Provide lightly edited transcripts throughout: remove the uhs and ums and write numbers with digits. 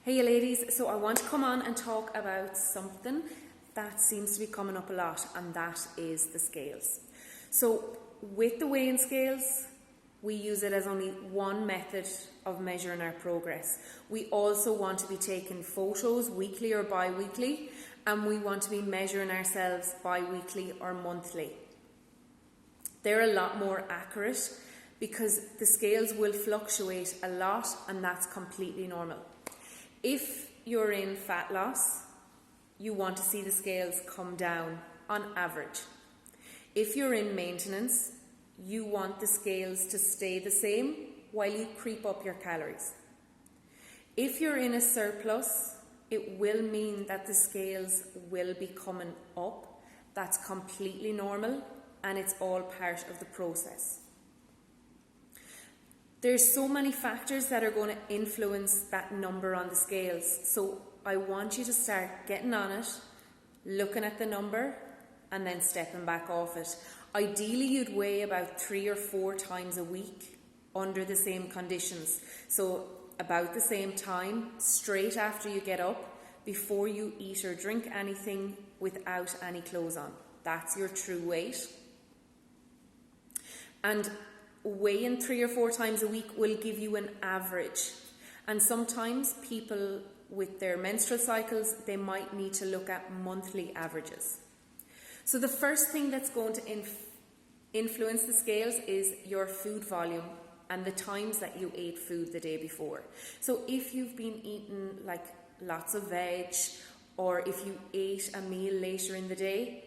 Hey ladies, so I want to come on and talk about something that seems to be coming up a lot, and that is the scales. So with the weighing scales, we use it as only one method of measuring our progress. We also want to be taking photos weekly or bi-weekly, and we want to be measuring ourselves bi-weekly or monthly. They're a lot more accurate because the scales will fluctuate a lot, and that's completely normal. If you're in fat loss, you want to see the scales come down on average. If you're in maintenance, you want the scales to stay the same while you creep up your calories. If you're in a surplus, it will mean that the scales will be coming up. That's completely normal, and it's all part of the process. There's so many factors that are going to influence that number on the scales. So I want you to start getting on it, looking at the number, and then stepping back off it. Ideally, you'd weigh about 3 or 4 times a week under the same conditions. So about the same time, straight after you get up, before you eat or drink anything, without any clothes on. That's your true weight. And weighing 3 or 4 times a week will give you an average. And sometimes people with their menstrual cycles, they might need to look at monthly averages. So the first thing that's going to influence the scales is your food volume and the times that you ate food the day before. So if you've been eating like lots of veg, or if you ate a meal later in the day,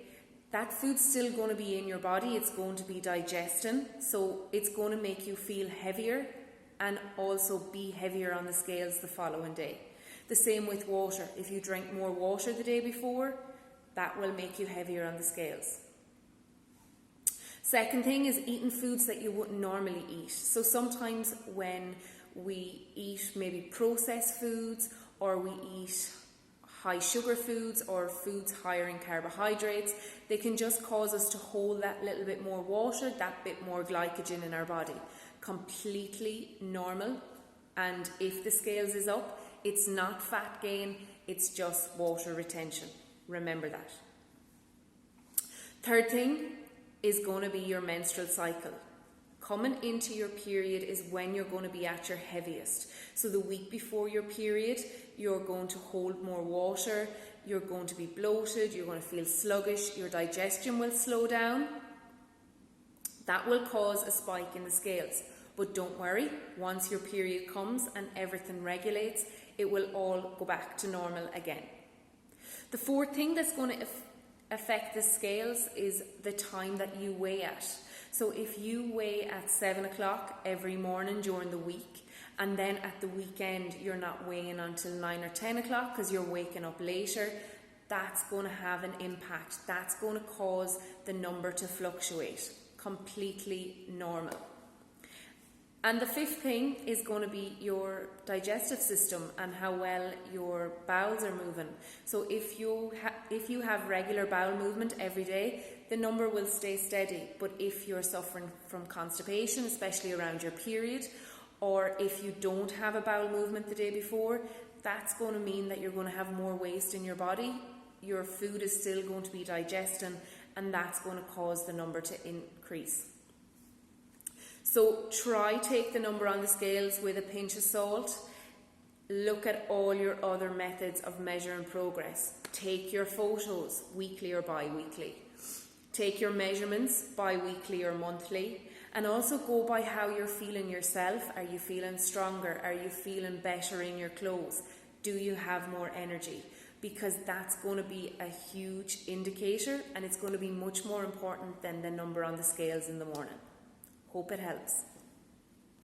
that food's still going to be in your body. It's going to be digesting, so it's going to make you feel heavier and also be heavier on the scales the following day. The same with water. If you drink more water the day before, that will make you heavier on the scales. Second thing is eating foods that you wouldn't normally eat. So sometimes when we eat maybe processed foods, or we eat high sugar foods or foods higher in carbohydrates, they can just cause us to hold that little bit more water, that bit more glycogen in our body. Completely normal. And if the scales is up, it's not fat gain, it's just water retention. Remember that. Third thing is going to be your menstrual cycle. Coming into your period is when you're going to be at your heaviest. So the week before your period, you're going to hold more water, you're going to be bloated, you're going to feel sluggish, your digestion will slow down. That will cause a spike in the scales. But don't worry, once your period comes and everything regulates, it will all go back to normal again. The fourth thing that's going to affect the scales is the time that you weigh at. So if you weigh at 7 o'clock every morning during the week, and then at the weekend you're not weighing until 9 or 10 o'clock because you're waking up later, that's going to have an impact. That's going to cause the number to fluctuate. Completely normal. And the fifth thing is going to be your digestive system and how well your bowels are moving. So if you have regular bowel movement every day, the number will stay steady. But if you're suffering from constipation, especially around your period, or if you don't have a bowel movement the day before, that's going to mean that you're going to have more waste in your body. Your food is still going to be digesting, and that's going to cause the number to increase. So try take the number on the scales with a pinch of salt. Look at all your other methods of measuring progress. Take your photos weekly or bi-weekly. Take your measurements bi-weekly or monthly. And also go by how you're feeling yourself. Are you feeling stronger? Are you feeling better in your clothes? Do you have more energy? Because that's going to be a huge indicator, and it's going to be much more important than the number on the scales in the morning. Hope it helps.